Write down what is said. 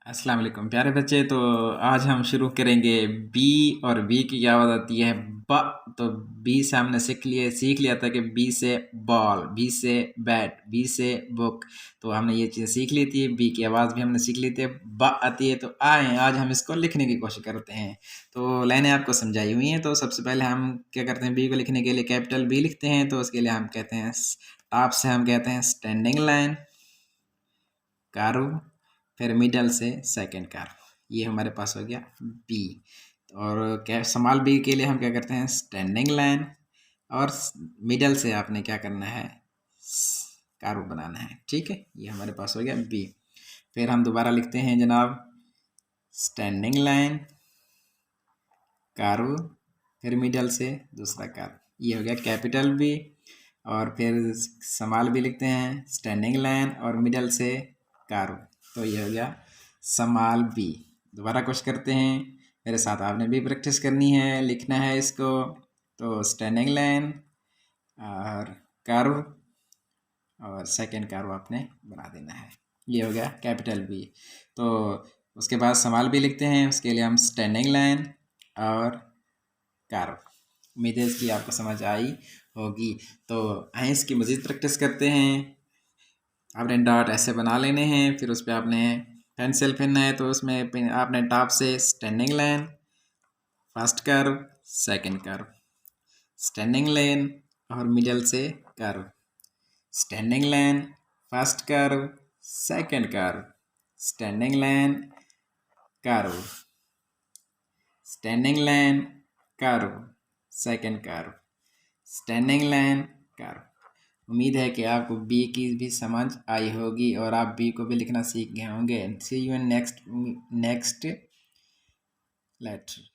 अस्सलाम वालेकुम प्यारे बच्चे। तो आज हम शुरू करेंगे बी। और बी की क्या आवाज़ आती है ब। तो बी से हमने सीख लिया था कि बी से बॉल, बी से बैट, बी से बुक। तो हमने ये चीज़ सीख ली थी। बी की आवाज़ भी हमने सीख ली थी। ब आती है। तो आए आज हम इसको लिखने की कोशिश करते हैं। तो लाइनें आपको समझाई हुई हैं। तो सबसे पहले हम क्या करते हैं, बी को लिखने के लिए कैपिटल बी लिखते हैं। तो उसके लिए हम कहते हैं टॉप से हम कहते हैं स्टैंडिंग लाइन, कर्व, फिर मिडल से सेकंड कर्व। ये हमारे पास हो गया बी। और क्या स्मॉल बी के लिए हम क्या करते हैं, स्टैंडिंग लाइन, और मिडल से आपने क्या करना है, कर्व बनाना है। ठीक है, ये हमारे पास हो गया बी। फिर हम दोबारा लिखते हैं जनाब, स्टैंडिंग लाइन, कर्व, फिर मिडल से दूसरा कर्व। ये हो गया कैपिटल बी। और फिर स्मॉल बी लिखते हैं, स्टैंडिंग लाइन और मिडल से कर्व। तो ये हो गया स्मॉल बी। दोबारा कोशिश करते हैं, मेरे साथ आपने भी प्रैक्टिस करनी है, लिखना है इसको। तो स्टैंडिंग लाइन और कर्व और सेकंड कर्व आपने बना देना है। ये हो गया कैपिटल बी। तो उसके बाद स्मॉल बी लिखते हैं, उसके लिए हम स्टैंडिंग लाइन और कर्व। उम्मीद है इसकी आपको समझ आई होगी। तो आइए इसकी मज़ीद प्रैक्टिस करते हैं। आपने डॉट ऐसे बना लेने हैं, फिर उस पर आपने पेंसिल फिरना है। तो उसमें आपने टॉप से standing line, first curve, second curve, standing line और मिडल से curve, standing line, first curve, second curve, standing line, curve, standing line, curve, second curve, standing line, curve. उम्मीद है कि आपको बी की भी समझ आई होगी और आप बी को भी लिखना सीख गए होंगे। सी यू इन नेक्स्ट लेटर।